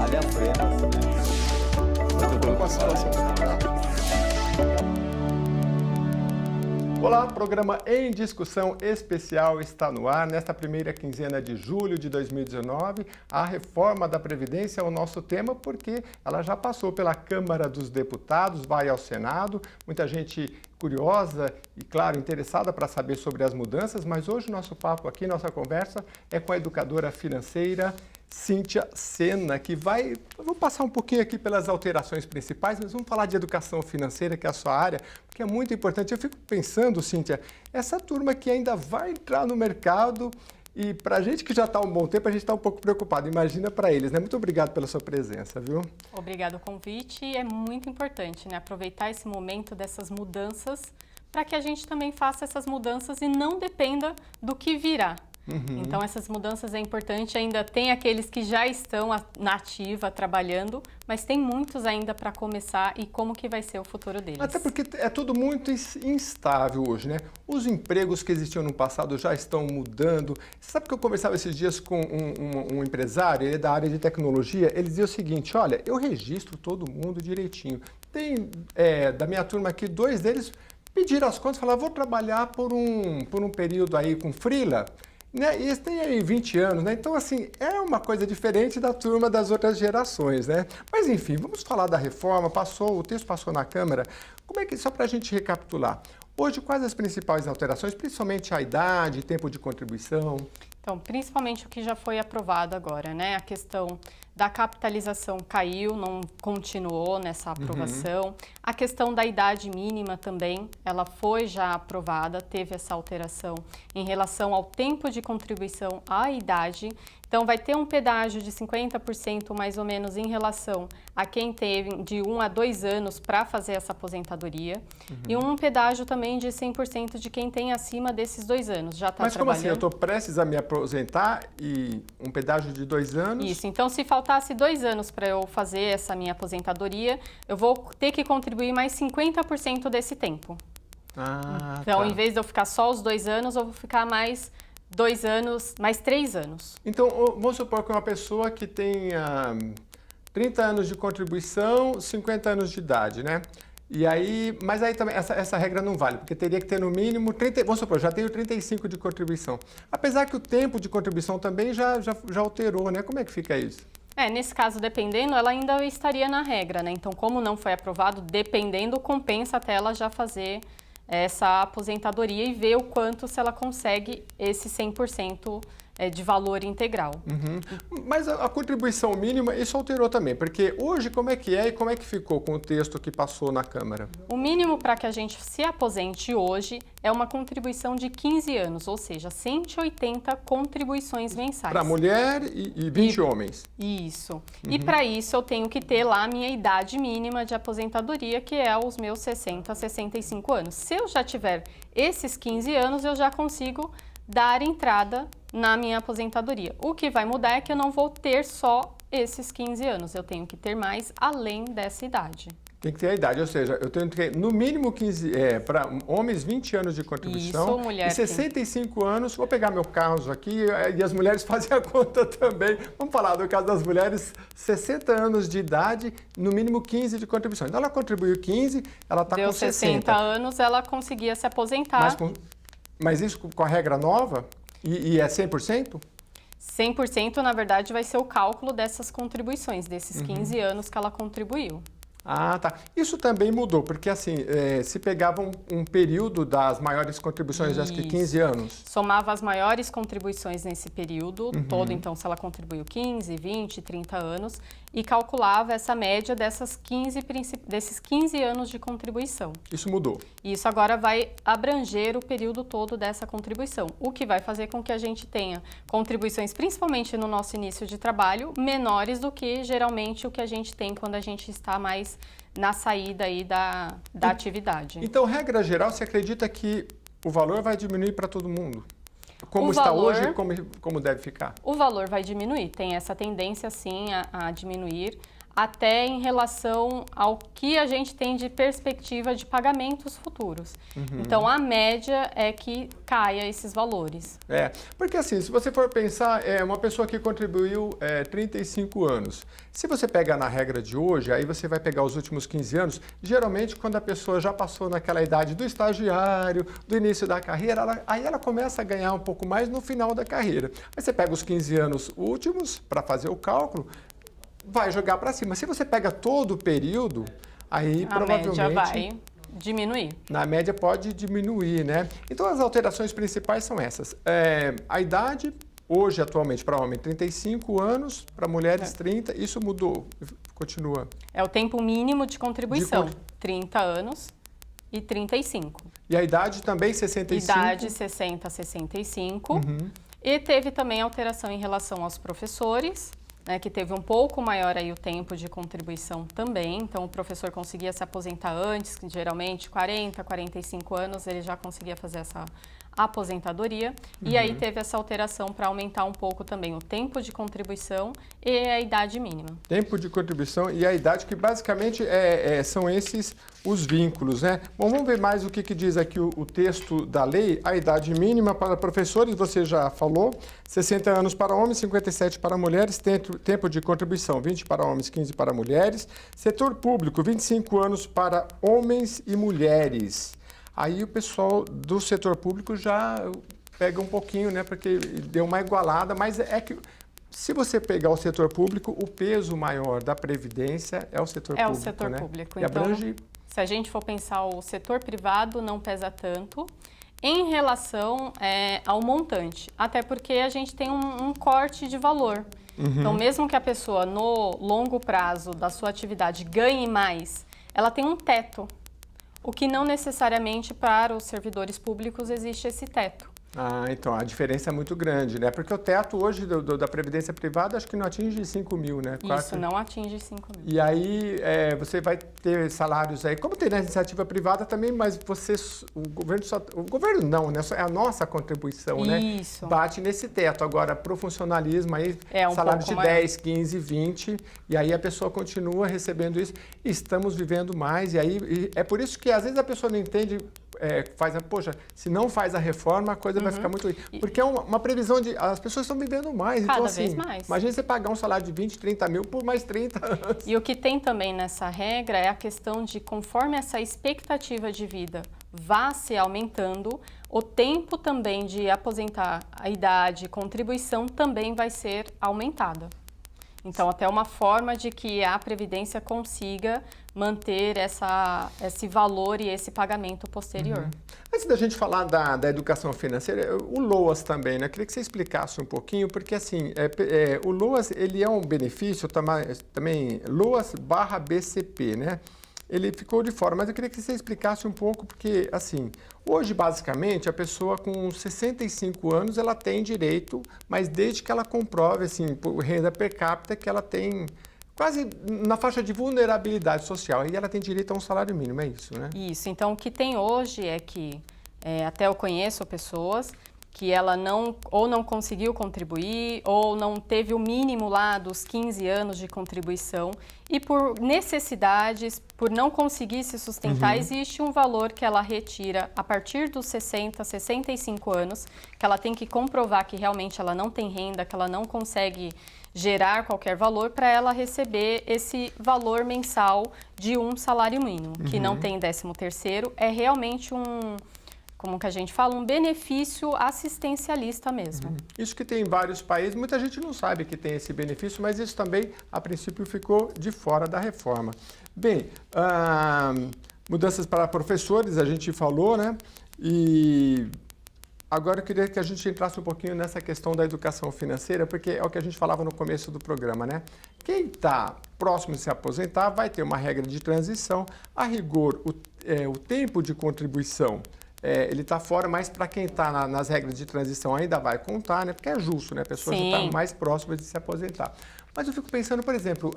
falha frenos, né? Olá, programa Em Discussão Especial está no ar. Nesta primeira quinzena de julho de 2019, a reforma da Previdência é o nosso tema porque ela já passou pela Câmara dos Deputados, vai ao Senado. Muita gente curiosa e, claro, interessada para saber sobre as mudanças, mas hoje o nosso papo aqui, nossa conversa, é com a educadora financeira Cíntia Sena, que eu vou passar um pouquinho aqui pelas alterações principais, mas vamos falar de educação financeira, que é a sua área, porque é muito importante. Eu fico pensando, Cíntia, essa turma que ainda vai entrar no mercado e para a gente que já está há um bom tempo, a gente está um pouco preocupado. Imagina para eles, né? Muito obrigado pela sua presença, viu? Obrigado pelo convite. É muito importante, né? Aproveitar esse momento dessas mudanças para que a gente também faça essas mudanças e não dependa do que virá. Então, essas mudanças é importante. Ainda tem aqueles que já estão na ativa, trabalhando, mas tem muitos ainda para começar e como que vai ser o futuro deles. Até porque é tudo muito instável hoje, né? Os empregos que existiam no passado já estão mudando. Você sabe que eu conversava esses dias com um empresário, ele é da área de tecnologia, ele dizia o seguinte: olha, eu registro todo mundo direitinho. Tem, da minha turma aqui, 2 deles pediram as contas e falaram, vou trabalhar por um período aí com freela. Né? E eles têm aí 20 anos, né? Então, assim, é uma coisa diferente da turma das outras gerações, né? Mas, enfim, vamos falar da reforma. O texto passou na Câmara. Como é que, só para a gente recapitular, hoje, quais as principais alterações, principalmente a idade, tempo de contribuição? Então, principalmente o que já foi aprovado agora, né? A questão da capitalização caiu, não continuou nessa aprovação. A questão da idade mínima também, ela foi já aprovada, teve essa alteração em relação ao tempo de contribuição à idade. Então, vai ter um pedágio de 50% mais ou menos em relação a quem teve de 1 a 2 anos para fazer essa aposentadoria. E um pedágio também de 100% de quem tem acima desses 2 anos. Já está Mas como assim? Eu trabalhando. estou prestes a me aposentar e um pedágio de 2 anos? Isso, então se faltasse 2 anos para eu fazer essa minha aposentadoria, eu vou ter que contribuir mais 50% desse tempo. Então, tá. em vez de eu ficar só os 2 anos, eu vou ficar mais 2 anos, mais 3 anos. Então, vamos supor que uma pessoa que tenha 30 anos de contribuição, 50 anos de idade, né? E aí, mas aí também essa regra não vale, porque teria que ter no mínimo 30, vamos supor, já tenho 35 de contribuição. Apesar que o tempo de contribuição também já alterou, né? Como é que fica isso? Nesse caso, dependendo, ela ainda estaria na regra, né? Então, como não foi aprovado, dependendo, compensa até ela já fazer essa aposentadoria e ver o quanto se ela consegue esse 100% de valor integral. Mas a contribuição mínima, isso alterou também, porque hoje como é que é e como é que ficou com o texto que passou na Câmara? O mínimo para que a gente se aposente hoje é uma contribuição de 15 anos, ou seja, 180 contribuições mensais. Para mulher e 20 homens. Isso. E para isso eu tenho que ter lá a minha idade mínima de aposentadoria, que é os meus 60 a 65 anos. Se eu já tiver esses 15 anos, eu já consigo dar entrada na minha aposentadoria. O que vai mudar é que eu não vou ter só esses 15 anos, eu tenho que ter mais além dessa idade. Tem que ter a idade, ou seja, eu tenho que ter no mínimo 15, para homens 20 anos de contribuição. Isso, mulher e 65 anos, vou pegar meu caso aqui, e as mulheres fazem a conta também. Vamos falar do caso das mulheres, 60 anos de idade, no mínimo 15 de contribuição. Então ela contribuiu 15, ela está com 60 anos, ela conseguia se aposentar. Mas isso com a regra nova? E é 100%? 100% na verdade vai ser o cálculo dessas contribuições, desses 15 anos que ela contribuiu. Ah, tá. Isso também mudou, porque assim, se pegava um período das maiores contribuições, acho que 15 anos. Somava as maiores contribuições nesse período todo, então se ela contribuiu 15, 20, 30 anos, e calculava essa média desses 15 anos de contribuição. Isso mudou. Isso agora vai abranger o período todo dessa contribuição, o que vai fazer com que a gente tenha contribuições, principalmente no nosso início de trabalho, menores do que geralmente o que a gente tem quando a gente está mais na saída aí da atividade. Então, regra geral, você acredita que o valor vai diminuir para todo mundo? Como O está valor, hoje, como deve ficar? O valor vai diminuir, tem essa tendência sim a diminuir. até em relação ao que a gente tem de perspectiva de pagamentos futuros. Então, a média é que caia esses valores. Porque assim, se você for pensar, uma pessoa que contribuiu 35 anos, se você pegar na regra de hoje, aí você vai pegar os últimos 15 anos, geralmente quando a pessoa já passou naquela idade do estagiário, do início da carreira, aí ela começa a ganhar um pouco mais no final da carreira. Aí você pega os 15 anos últimos para fazer o cálculo, vai jogar para cima. Se você pega todo o período, aí provavelmente... A média vai diminuir. Na média pode diminuir, né? Então as alterações principais são essas. A idade, hoje atualmente para homem 35 anos, para mulheres 30, isso mudou, continua. É o tempo mínimo de contribuição, 30 anos e 35. E a idade também 65? Idade 60 a 65. E teve também alteração em relação aos professores, né, que teve um pouco maior aí o tempo de contribuição também. Então, o professor conseguia se aposentar antes, geralmente 40, 45 anos, ele já conseguia fazer essa aposentadoria. E aí teve essa alteração para aumentar um pouco também o tempo de contribuição e a idade mínima. Tempo de contribuição e a idade, que basicamente são esses os vínculos, né? Bom, vamos ver mais o que diz aqui o texto da lei. A idade mínima para professores, você já falou, 60 anos para homens, 57 para mulheres, tempo de contribuição, 20 para homens, 15 para mulheres. Setor público, 25 anos para homens e mulheres. Aí o pessoal do setor público já pega um pouquinho, né? Porque deu uma igualada, mas é que se você pegar o setor público, o peso maior da Previdência é o setor público. É o setor público. E abrange... Se a gente for pensar o setor privado, não pesa tanto em relação ao montante. Até porque a gente tem um corte de valor. Então, mesmo que a pessoa, no longo prazo da sua atividade, ganhe mais, ela tem um teto. O que não necessariamente para os servidores públicos existe esse teto. Então a diferença é muito grande, né? Porque o teto hoje da Previdência Privada acho que não atinge 5 mil, né? Isso, não atinge 5 mil. E aí você vai ter salários aí, como tem na iniciativa privada também, mas o governo não, né? É a nossa contribuição, né? Isso. Bate nesse teto. Agora, para o funcionalismo aí, salários de 10, 15, 20, e aí a pessoa continua recebendo isso. E estamos vivendo mais, e aí é por isso que às vezes a pessoa não entende... poxa, se não faz a reforma, a coisa vai ficar muito ruim. Porque é uma previsão de... As pessoas estão vivendo mais. Cada então, assim, vez mais. Imagina você pagar um salário de 20, 30 mil por mais 30 anos. E o que tem também nessa regra é a questão de, conforme essa expectativa de vida vá se aumentando, o tempo também de aposentar, a idade, contribuição também vai ser aumentada. Então, até uma forma de que a Previdência consiga manter esse valor e esse pagamento posterior. Antes da gente falar da educação financeira, o LOAS também, né? Eu queria que você explicasse um pouquinho, porque assim, o LOAS, ele é um benefício também LOAS/BCP, né? Ele ficou de fora, mas eu queria que você explicasse um pouco, porque assim, hoje basicamente a pessoa com 65 anos ela tem direito, mas desde que ela comprove assim, por renda per capita que ela tem quase na faixa de vulnerabilidade social, e ela tem direito a um salário mínimo, é isso, né? Isso, então o que tem hoje é que, até eu conheço pessoas que ela não conseguiu contribuir ou não teve o mínimo lá dos 15 anos de contribuição e por necessidades, por não conseguir se sustentar, existe um valor que ela retira a partir dos 60, 65 anos, que ela tem que comprovar que realmente ela não tem renda, que ela não consegue gerar qualquer valor para ela receber esse valor mensal de um salário mínimo, que não tem 13º, é realmente como que a gente fala, um benefício assistencialista mesmo. Isso que tem em vários países, muita gente não sabe que tem esse benefício, mas isso também, a princípio, ficou de fora da reforma. Bem, mudanças para professores, a gente falou, né? E agora eu queria que a gente entrasse um pouquinho nessa questão da educação financeira, porque é o que a gente falava no começo do programa, né? Quem está próximo de se aposentar vai ter uma regra de transição. A rigor, o tempo de contribuição ele está fora, mas para quem está nas regras de transição ainda vai contar, né? Porque é justo, né? A pessoa já está mais próxima de se aposentar. Mas eu fico pensando, por exemplo,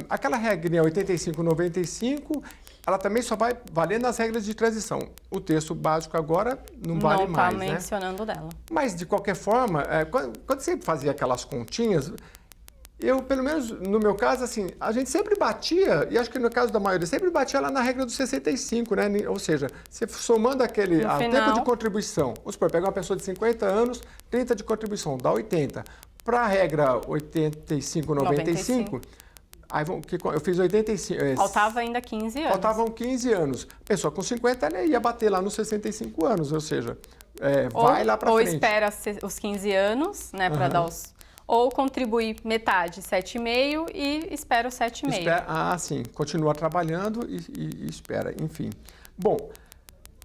aquela regra 85-95, ela também só vai valer nas regras de transição. O texto básico agora não vale mais, né? Não está mencionando dela. Mas, de qualquer forma, quando você fazia aquelas continhas, Eu, pelo menos no meu caso, assim, a gente sempre batia, e acho que no caso da maioria, sempre batia lá na regra dos 65, né? Ou seja, você somando aquele tempo de contribuição, vamos supor, pega uma pessoa de 50 anos, 30 de contribuição, dá 80. Para a regra 85, 95, aí eu fiz 85. Faltava ainda 15 anos. Faltavam 15 anos. A pessoa com 50 né, ia bater lá nos 65 anos, ou seja, vai lá para frente. Ou espera os 15 anos, né, para dar os... Ou contribui metade, 7,5 e espera os 7,5. Sim, continua trabalhando e espera, enfim. Bom,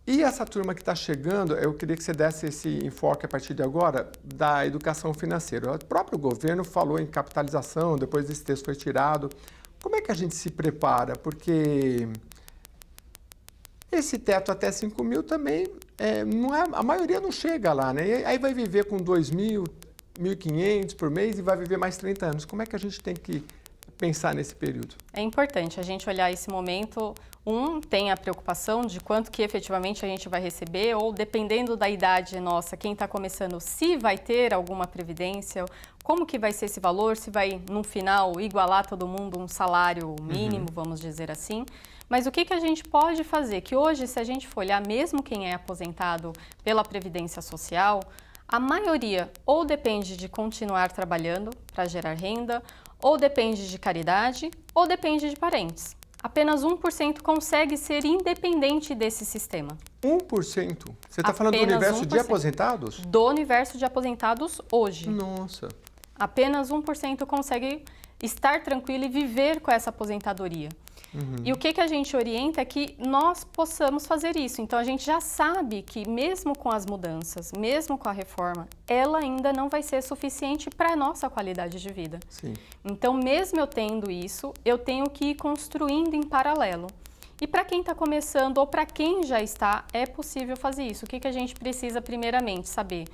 e essa turma que está chegando, eu queria que você desse esse enfoque a partir de agora da educação financeira. O próprio governo falou em capitalização, depois desse texto foi tirado. Como é que a gente se prepara? Porque esse teto até 5 mil também, a maioria não chega lá, né? E aí vai viver com 2 mil, 1.500 por mês e vai viver mais 30 anos. Como é que a gente tem que pensar nesse período? É importante a gente olhar esse momento. Tem a preocupação de quanto que efetivamente a gente vai receber, ou dependendo da idade nossa, quem está começando, se vai ter alguma previdência, como que vai ser esse valor, se vai, no final, igualar todo mundo um salário mínimo, vamos dizer assim. Mas o que a gente pode fazer? Que hoje, se a gente for olhar, mesmo quem é aposentado pela Previdência Social, a maioria ou depende de continuar trabalhando para gerar renda, ou depende de caridade, ou depende de parentes. Apenas 1% consegue ser independente desse sistema. 1%? Você está falando do universo 1%. De aposentados? Do universo de aposentados hoje. Nossa! Apenas 1% consegue estar tranquilo e viver com essa aposentadoria. E o que a gente orienta é que nós possamos fazer isso. Então, a gente já sabe que mesmo com as mudanças, mesmo com a reforma, ela ainda não vai ser suficiente para a nossa qualidade de vida. Sim. Então, mesmo eu tendo isso, eu tenho que ir construindo em paralelo. E para quem está começando ou para quem já está, é possível fazer isso. O que a gente precisa primeiramente saber?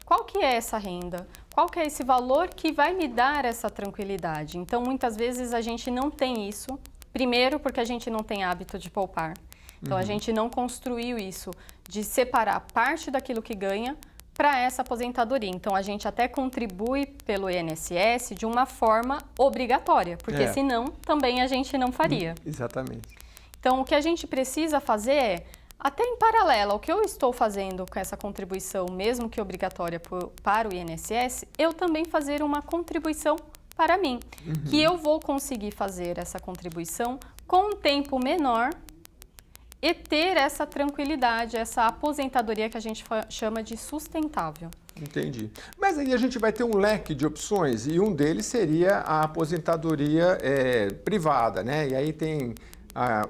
Qual que é essa renda? Qual que é esse valor que vai me dar essa tranquilidade? Então, muitas vezes a gente não tem isso. Primeiro, porque a gente não tem hábito de poupar. Então, a gente não construiu isso de separar parte daquilo que ganha para essa aposentadoria. Então, a gente até contribui pelo INSS de uma forma obrigatória, porque senão também a gente não faria. Exatamente. Então, o que a gente precisa fazer é, até em paralelo ao que eu estou fazendo com essa contribuição, mesmo que obrigatória para o INSS, eu também fazer uma contribuição para mim, que eu vou conseguir fazer essa contribuição com um tempo menor e ter essa tranquilidade, essa aposentadoria que a gente chama de sustentável. Entendi. Mas aí a gente vai ter um leque de opções e um deles seria a aposentadoria privada, né? E aí tem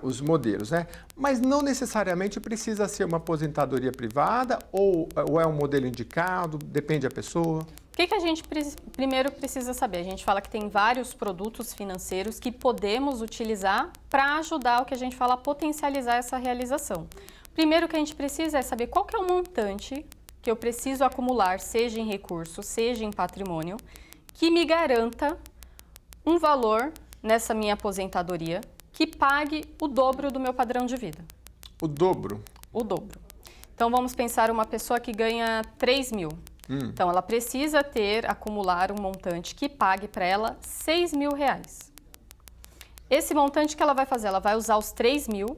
os modelos, né? Mas não necessariamente precisa ser uma aposentadoria privada ou é um modelo indicado, depende da pessoa. O que a gente primeiro precisa saber? A gente fala que tem vários produtos financeiros que podemos utilizar para ajudar o que a gente fala a potencializar essa realização. Primeiro que a gente precisa é saber qual que é o montante que eu preciso acumular, seja em recurso, seja em patrimônio, que me garanta um valor nessa minha aposentadoria que pague o dobro do meu padrão de vida. O dobro? O dobro. Então, vamos pensar uma pessoa que ganha 3 mil. Então, ela precisa acumular um montante que pague para ela 6 mil reais. Esse montante que ela vai fazer, ela vai usar os 3 mil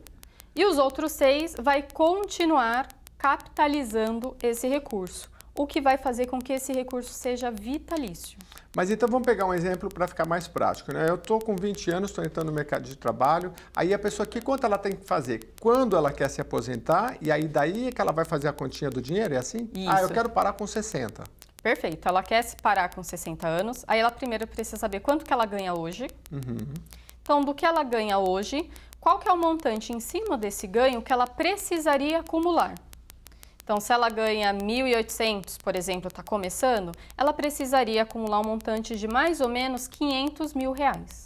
e os outros 6 vai continuar capitalizando esse recurso, o que vai fazer com que esse recurso seja vitalício. Mas então vamos pegar um exemplo para ficar mais prático, né? Eu estou com 20 anos, estou entrando no mercado de trabalho, aí a pessoa aqui, quanto ela tem que fazer? Quando ela quer se aposentar, e aí daí é que ela vai fazer a continha do dinheiro, é assim? Isso. Eu quero parar com 60. Perfeito, ela quer se parar com 60 anos, aí ela primeiro precisa saber quanto que ela ganha hoje. Então, do que ela ganha hoje, qual que é o montante em cima desse ganho que ela precisaria acumular? Então, se ela ganha 1.800, por exemplo, está começando, ela precisaria acumular um montante de mais ou menos 500 mil reais.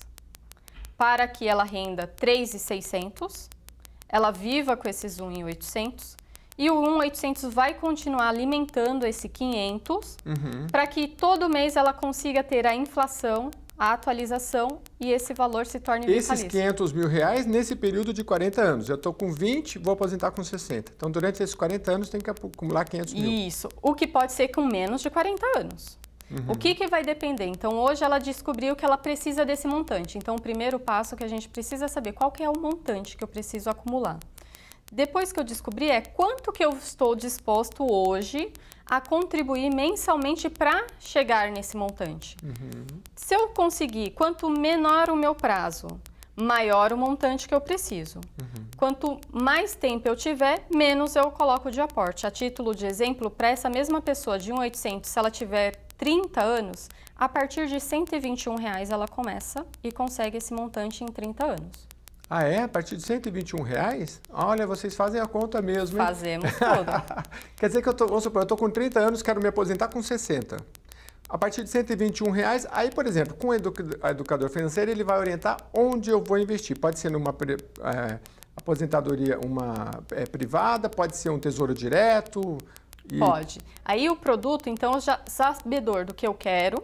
Para que ela renda 3.600, ela viva com esses 1.800 e o 1.800 vai continuar alimentando esse 500 para que todo mês ela consiga ter a inflação, a atualização e esse valor se torne vitalício. Esses 500 mil reais nesse período de 40 anos. Eu estou com 20, vou aposentar com 60. Então, durante esses 40 anos, tem que acumular 500 mil. Isso. O que pode ser com menos de 40 anos. O que vai depender? Então, hoje ela descobriu que ela precisa desse montante. Então, o primeiro passo que a gente precisa saber qual que é o montante que eu preciso acumular. Depois que eu descobri quanto que eu estou disposto hoje a contribuir mensalmente para chegar nesse montante. Se eu conseguir, quanto menor o meu prazo, maior o montante que eu preciso. Quanto mais tempo eu tiver, menos eu coloco de aporte. A título de exemplo, para essa mesma pessoa de 1.800, se ela tiver 30 anos, a partir de R$ 121 ela começa e consegue esse montante em 30 anos. Ah, é? A partir de R$ 121? Olha, vocês fazem a conta mesmo, hein? Fazemos tudo. Quer dizer que vamos supor, eu estou com 30 anos, quero me aposentar com 60. A partir de R$ 121, aí, por exemplo, com o educador financeiro, ele vai orientar onde eu vou investir. Pode ser numa aposentadoria privada, pode ser um tesouro direto. Pode. Aí o produto, então, já sabedor do que eu quero,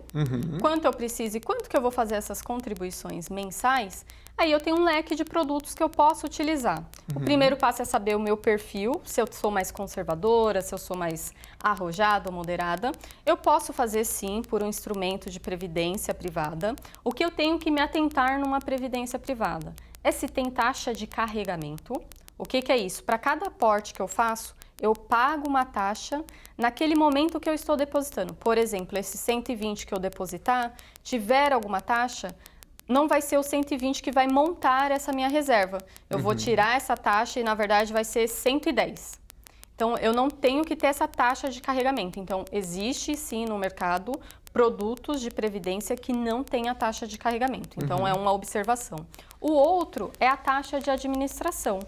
quanto eu preciso e quanto que eu vou fazer essas contribuições mensais, aí eu tenho um leque de produtos que eu posso utilizar. O primeiro passo é saber o meu perfil, se eu sou mais conservadora, se eu sou mais arrojada ou moderada. Eu posso fazer, sim, por um instrumento de previdência privada. O que eu tenho que me atentar numa previdência privada é se tem taxa de carregamento. O que é isso? Para cada aporte que eu faço, eu pago uma taxa naquele momento que eu estou depositando. Por exemplo, esse 120 que eu depositar, tiver alguma taxa, não vai ser o 120 que vai montar essa minha reserva. Eu vou tirar essa taxa e, na verdade, vai ser 110. Então, eu não tenho que ter essa taxa de carregamento. Então, existe, sim, no mercado, produtos de previdência que não têm a taxa de carregamento. Então, é uma observação. O outro é a taxa de administração,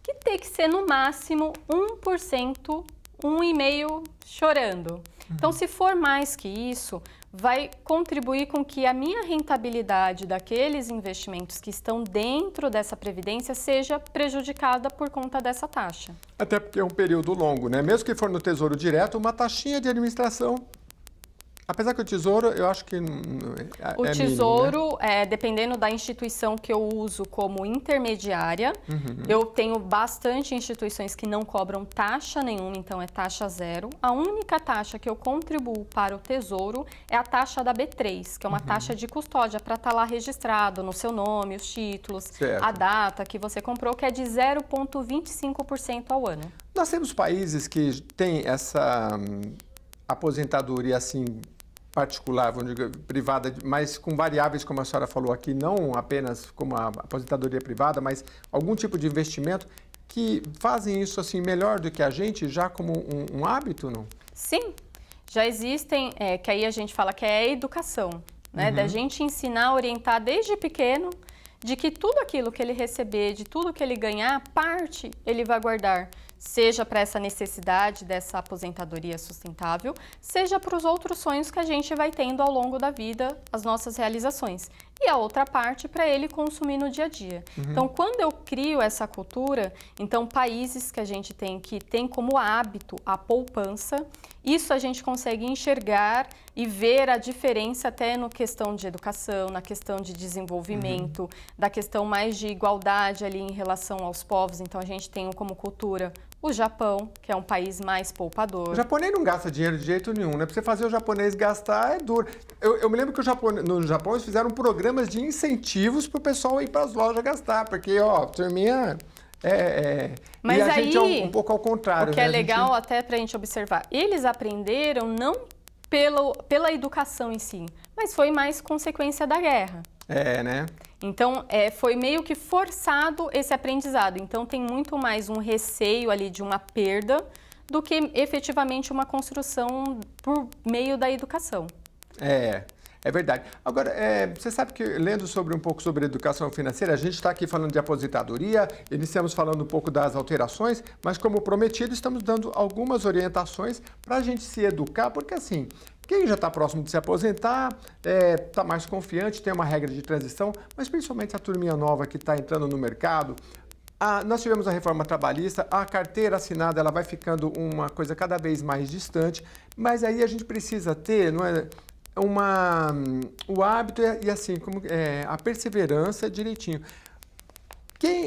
que tem que ser no máximo 1%, 1,5% chorando. Então, se for mais que isso, vai contribuir com que a minha rentabilidade daqueles investimentos que estão dentro dessa previdência seja prejudicada por conta dessa taxa. Até porque é um período longo, né? Mesmo que for no Tesouro Direto, uma taxinha de administração. Apesar que o Tesouro, eu acho que o Tesouro, mínimo, né? Dependendo da instituição que eu uso como intermediária, eu tenho bastante instituições que não cobram taxa nenhuma, então é taxa zero. A única taxa que eu contribuo para o Tesouro é a taxa da B3, que é uma taxa de custódia para estar lá registrado no seu nome, os títulos, certo, a data que você comprou, que é de 0,25% ao ano. Nós temos países que têm essa aposentadoria assim particular, vamos dizer, privada, mas com variáveis, como a senhora falou aqui, não apenas como a aposentadoria privada, mas algum tipo de investimento que fazem isso assim melhor do que a gente, já como um hábito, não? Sim, já existem, que aí a gente fala que é a educação, né? Da gente ensinar, orientar desde pequeno, de que tudo aquilo que ele receber, de tudo que ele ganhar, parte ele vai guardar. Seja para essa necessidade dessa aposentadoria sustentável, seja para os outros sonhos que a gente vai tendo ao longo da vida, as nossas realizações. E a outra parte para ele consumir no dia a dia. Então, quando eu crio essa cultura, então países que a gente tem que tem como hábito a poupança, isso a gente consegue enxergar e ver a diferença até na questão de educação, na questão de desenvolvimento, da questão mais de igualdade ali em relação aos povos. Então, a gente tem como cultura o Japão, que é um país mais poupador. O japonês não gasta dinheiro de jeito nenhum, né? Para você fazer o japonês gastar é duro. Eu me lembro que no Japão eles fizeram programas de incentivos para o pessoal ir para as lojas gastar, porque, ó, turminha... Mas e a aí, gente é um pouco ao contrário. O que é legal até para a gente observar, eles aprenderam não pela educação em si, mas foi mais consequência da guerra. Né? Então, foi meio que forçado esse aprendizado. Então, tem muito mais um receio ali de uma perda do que efetivamente uma construção por meio da educação. É verdade. Agora, você sabe que lendo um pouco sobre educação financeira, a gente está aqui falando de aposentadoria, iniciamos falando um pouco das alterações, mas como prometido, estamos dando algumas orientações para a gente se educar, porque assim, quem já está próximo de se aposentar, está mais confiante, tem uma regra de transição, mas principalmente a turminha nova que está entrando no mercado. Nós tivemos a reforma trabalhista, a carteira assinada ela vai ficando uma coisa cada vez mais distante, mas aí a gente precisa ter, não é, o hábito e assim, a perseverança direitinho.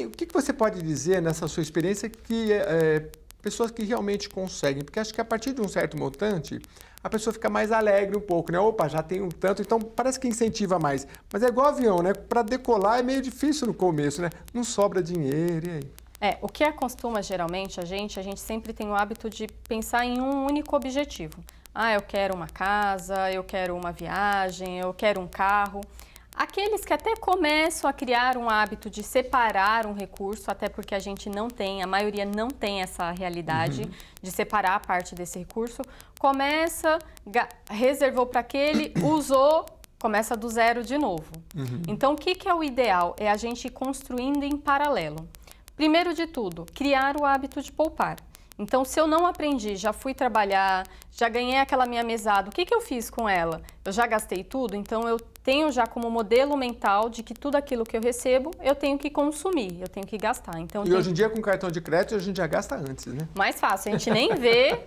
O que você pode dizer nessa sua experiência que pessoas que realmente conseguem? Porque acho que a partir de um certo montante, a pessoa fica mais alegre um pouco, né? Opa, já tenho tanto, então parece que incentiva mais. Mas é igual avião, né? Para decolar é meio difícil no começo, né? Não sobra dinheiro, e aí? O que acostuma geralmente a gente sempre tem o hábito de pensar em um único objetivo. Ah, eu quero uma casa, eu quero uma viagem, eu quero um carro. Aqueles que até começam a criar um hábito de separar um recurso, até porque a gente não tem, a maioria não tem essa realidade de separar a parte desse recurso, começa, reservou para aquele, usou, começa do zero de novo. Então, o que é o ideal? É a gente ir construindo em paralelo. Primeiro de tudo, criar o hábito de poupar. Então, se eu não aprendi, já fui trabalhar, já ganhei aquela minha mesada, o que eu fiz com ela? Eu já gastei tudo, então eu tenho já como modelo mental de que tudo aquilo que eu recebo, eu tenho que consumir, eu tenho que gastar. Então, e hoje em dia, com cartão de crédito, a gente já gasta antes, né? Mais fácil, a gente nem vê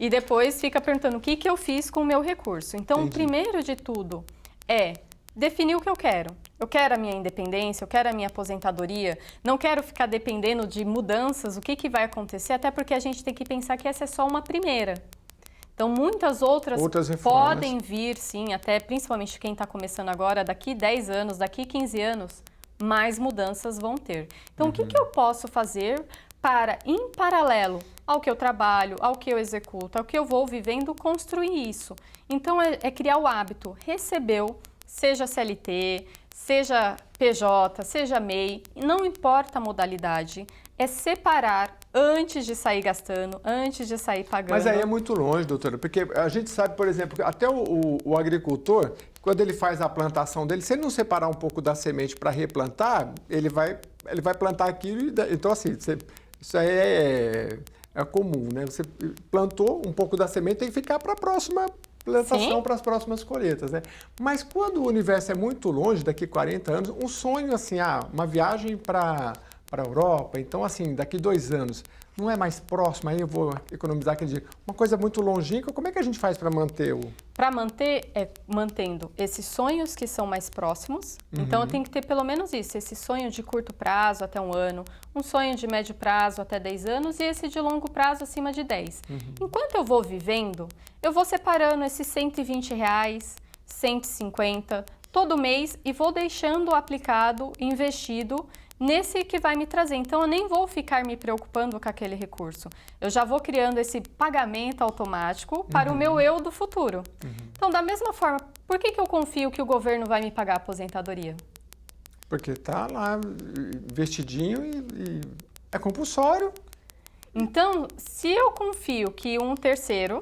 e depois fica perguntando o que eu fiz com o meu recurso. Então, o primeiro de tudo é definir o que eu quero. Eu quero a minha independência, eu quero a minha aposentadoria, não quero ficar dependendo de mudanças, o que vai acontecer, até porque a gente tem que pensar que essa é só uma primeira. Então, muitas outras podem vir, sim, até principalmente quem está começando agora, daqui 10 anos, daqui 15 anos, mais mudanças vão ter. Então, o que eu posso fazer para, em paralelo ao que eu trabalho, ao que eu executo, ao que eu vou vivendo, construir isso? Então, é criar o hábito. Recebeu, seja CLT, seja PJ, seja MEI, não importa a modalidade, é separar antes de sair gastando, antes de sair pagando. Mas aí é muito longe, doutora, porque a gente sabe, por exemplo, que até o agricultor, quando ele faz a plantação dele, se ele não separar um pouco da semente para replantar, ele vai plantar aquilo, então assim, isso aí é comum, né? Você plantou um pouco da semente, tem que ficar para a próxima plantação, para as próximas colheitas, né? Mas quando o universo é muito longe, daqui 40 anos, um sonho assim, uma viagem para a Europa, então assim, daqui 2 anos, não é mais próximo, aí eu vou economizar aquele dia. Uma coisa muito longínqua, como é que a gente faz para manter o... Para manter, mantendo esses sonhos que são mais próximos, então eu tenho que ter pelo menos isso, esse sonho de curto prazo até 1 ano, um sonho de médio prazo até 10 anos e esse de longo prazo acima de 10. Enquanto eu vou vivendo, eu vou separando esses R$120, 150, todo mês e vou deixando aplicado, investido, nesse que vai me trazer. Então, eu nem vou ficar me preocupando com aquele recurso. Eu já vou criando esse pagamento automático para o meu eu do futuro. Então, da mesma forma, por que eu confio que o governo vai me pagar a aposentadoria? Porque está lá investidinho e é compulsório. Então, se eu confio que um terceiro,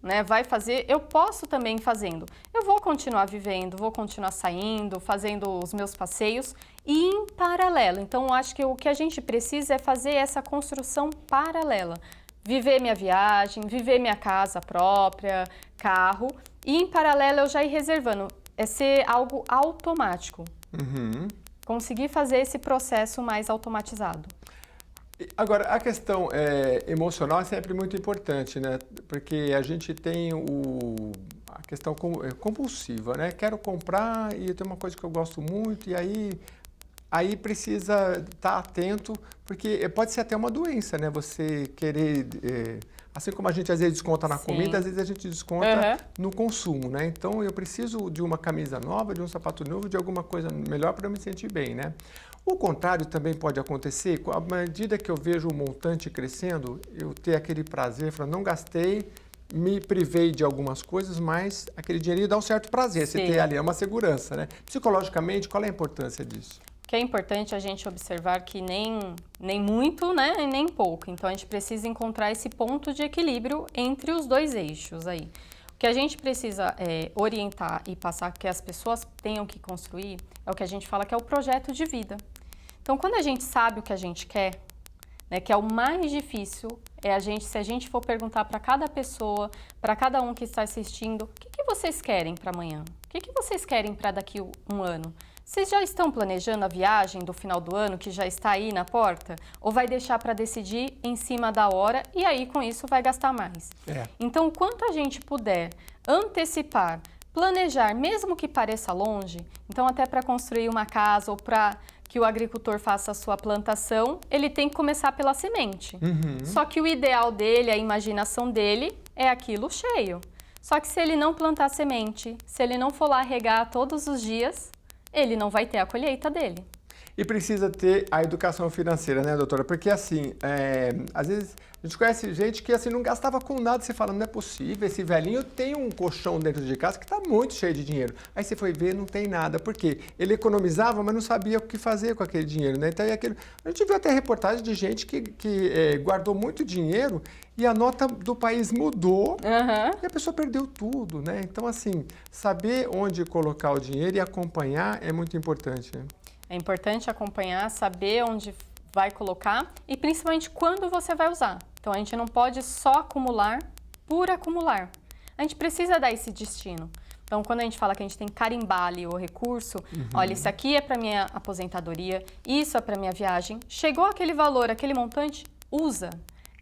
né, vai fazer, eu posso também fazendo. Eu vou continuar vivendo, vou continuar saindo, fazendo os meus passeios e em paralelo. Então, eu acho que o que a gente precisa é fazer essa construção paralela. Viver minha viagem, viver minha casa própria, carro e em paralelo eu já ir reservando. É ser algo automático. Conseguir fazer esse processo mais automatizado. Agora, a questão emocional é sempre muito importante, né? Porque a gente tem a questão compulsiva, né? Quero comprar e tem uma coisa que eu gosto muito e aí precisa estar atento, porque pode ser até uma doença, né? Você querer... assim como a gente às vezes desconta na comida, às vezes a gente desconta no consumo, né? Então, eu preciso de uma camisa nova, de um sapato novo, de alguma coisa melhor para eu me sentir bem, né? O contrário também pode acontecer, à medida que eu vejo o montante crescendo, eu ter aquele prazer, falar, não gastei, me privei de algumas coisas, mas aquele dinheirinho dá um certo prazer, você ter ali, é uma segurança, né? Psicologicamente, qual é a importância disso? O que é importante a gente observar que nem muito, né, e nem pouco. Então, a gente precisa encontrar esse ponto de equilíbrio entre os dois eixos aí. O que a gente precisa orientar e passar que as pessoas tenham que construir é o que a gente fala que é o projeto de vida. Então, quando a gente sabe o que a gente quer, né, que é o mais difícil, se a gente for perguntar para cada pessoa, para cada um que está assistindo, o que vocês querem para amanhã? O que vocês querem para daqui 1 ano? Vocês já estão planejando a viagem do final do ano, que já está aí na porta? Ou vai deixar para decidir em cima da hora e aí com isso vai gastar mais? Então, quanto a gente puder antecipar, planejar, mesmo que pareça longe, então até para construir uma casa ou para que o agricultor faça a sua plantação, ele tem que começar pela semente. Só que o ideal dele, a imaginação dele, é aquilo cheio. Só que se ele não plantar semente, se ele não for lá regar todos os dias, ele não vai ter a colheita dele. E precisa ter a educação financeira, né, doutora? Porque assim, às vezes a gente conhece gente que assim não gastava com nada, você fala, não é possível, esse velhinho tem um colchão dentro de casa que está muito cheio de dinheiro. Aí você foi ver, não tem nada. Por quê? Ele economizava, mas não sabia o que fazer com aquele dinheiro, né? Então, a gente viu até reportagem de gente que guardou muito dinheiro e a nota do país mudou e a pessoa perdeu tudo, né? Então, assim, saber onde colocar o dinheiro e acompanhar é muito importante, né? É importante acompanhar, saber onde vai colocar e principalmente quando você vai usar. Então a gente não pode só acumular por acumular. A gente precisa dar esse destino. Então quando a gente fala que a gente tem que carimbar ali o recurso, olha, isso aqui é para minha aposentadoria, isso é para minha viagem. Chegou aquele valor, aquele montante, usa.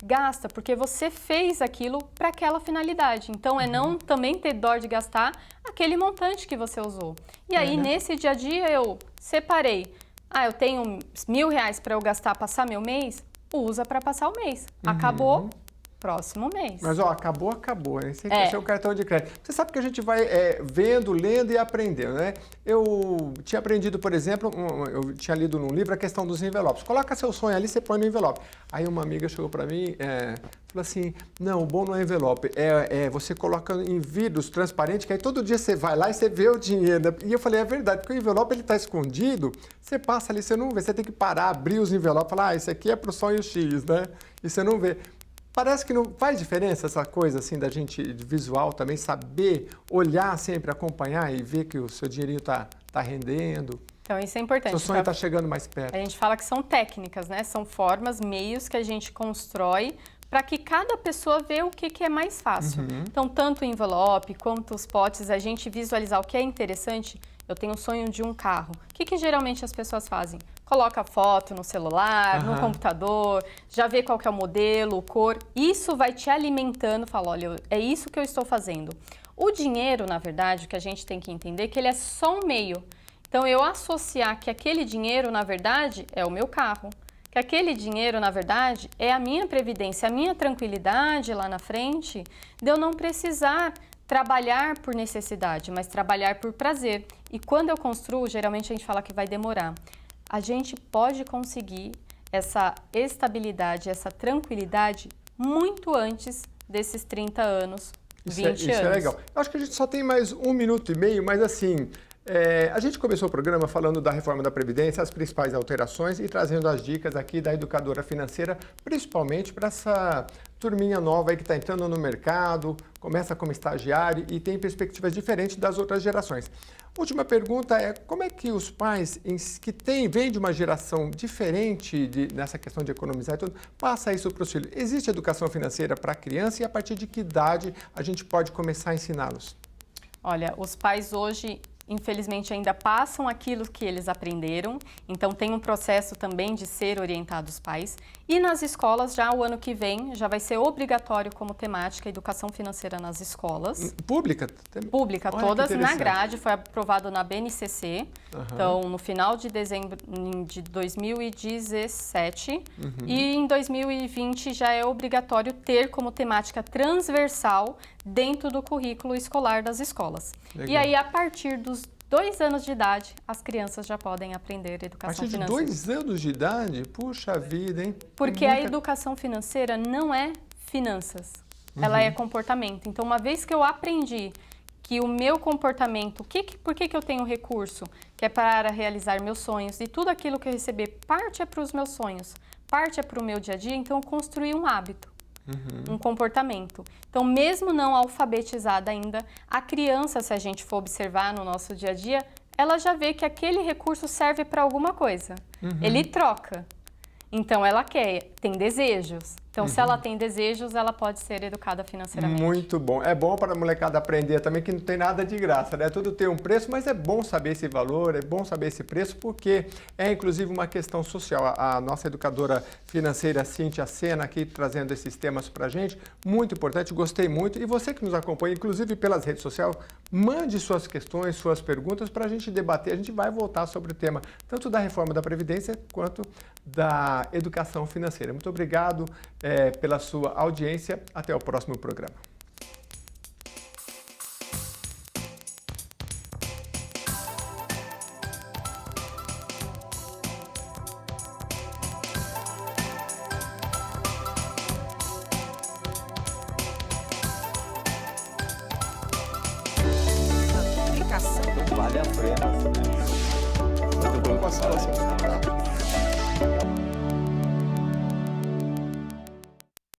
Gasta, porque você fez aquilo para aquela finalidade. Então, é não também ter dó de gastar aquele montante que você usou. E aí, nesse dia a dia, eu separei. Eu tenho R$1.000 para eu gastar, passar meu mês? Usa para passar o mês. Acabou, próximo mês. Mas, ó, acabou, né? Esse é o seu cartão de crédito. Você sabe que a gente vai vendo, lendo e aprendendo, né? Eu tinha aprendido, por exemplo, eu tinha lido num livro a questão dos envelopes. Coloca seu sonho ali, você põe no envelope. Aí uma amiga chegou para mim, falou assim, não, o bom não é envelope, você coloca em vidros transparentes, que aí todo dia você vai lá e você vê o dinheiro. Né? E eu falei, é verdade, porque o envelope ele está escondido, você passa ali, você não vê, você tem que parar, abrir os envelopes, falar, isso aqui é para o sonho X, né? E você não vê. Parece que não faz diferença essa coisa assim da gente visual também, saber olhar sempre, acompanhar e ver que o seu dinheirinho tá rendendo. Então isso é importante. Seu sonho está chegando mais perto. A gente fala que são técnicas, né? São formas, meios que a gente constrói para que cada pessoa vê o que é mais fácil. Então, tanto o envelope quanto os potes, a gente visualizar o que é interessante. Eu tenho o sonho de um carro. O que geralmente as pessoas fazem? Coloca a foto no celular, no computador, já vê qual que é o modelo, cor. Isso vai te alimentando, fala, olha, é isso que eu estou fazendo. O dinheiro, na verdade, o que a gente tem que entender é que ele é só um meio. Então, eu associar que aquele dinheiro, na verdade, é o meu carro. Que aquele dinheiro, na verdade, é a minha previdência, a minha tranquilidade lá na frente, de eu não precisar trabalhar por necessidade, mas trabalhar por prazer. E quando eu construo, geralmente a gente fala que vai demorar. A gente pode conseguir essa estabilidade, essa tranquilidade muito antes desses 30 anos, 20 anos. Isso é legal. Eu acho que a gente só tem mais 1 minuto e meio, mas assim, a gente começou o programa falando da reforma da Previdência, as principais alterações e trazendo as dicas aqui da educadora financeira, principalmente para essa turminha nova aí que está entrando no mercado, começa como estagiário e tem perspectivas diferentes das outras gerações. Última pergunta é, como é que os pais que vêm de uma geração diferente nessa questão de economizar e tudo, passa isso para os filhos? Existe educação financeira para a criança e a partir de que idade a gente pode começar a ensiná-los? Olha, os pais hoje, infelizmente, ainda passam aquilo que eles aprenderam, então tem um processo também de ser orientados pais. E nas escolas, já o ano que vem, já vai ser obrigatório como temática a educação financeira nas escolas. Pública? Pública, todas na grade, foi aprovado na BNCC, então no final de dezembro de 2017 e em 2020 já é obrigatório ter como temática transversal dentro do currículo escolar das escolas. Legal. E aí, a partir dos 2 anos de idade, as crianças já podem aprender educação financeira. A partir de 2 anos de idade? Puxa vida, hein? Porque a educação financeira não é finanças, ela é comportamento. Então, uma vez que eu aprendi que o meu comportamento, por que eu tenho recurso? Que é para realizar meus sonhos e tudo aquilo que eu receber, parte é para os meus sonhos, parte é para o meu dia a dia, então eu construí um hábito. Um comportamento. Então, mesmo não alfabetizada ainda, a criança, se a gente for observar no nosso dia a dia, ela já vê que aquele recurso serve para alguma coisa. Ele troca. Então, ela tem desejos. Então, se ela tem desejos, ela pode ser educada financeiramente. Muito bom. É bom para a molecada aprender também que não tem nada de graça, né? Tudo tem um preço, mas é bom saber esse valor, é bom saber esse preço, porque é inclusive uma questão social. A nossa educadora financeira, Cíntia Sena, aqui trazendo esses temas para a gente, muito importante, gostei muito. E você que nos acompanha, inclusive pelas redes sociais, mande suas questões, suas perguntas para a gente debater. A gente vai voltar sobre o tema, tanto da reforma da Previdência, quanto da educação financeira. Muito obrigado pela sua audiência. Até o próximo programa. Muito bom com a situação.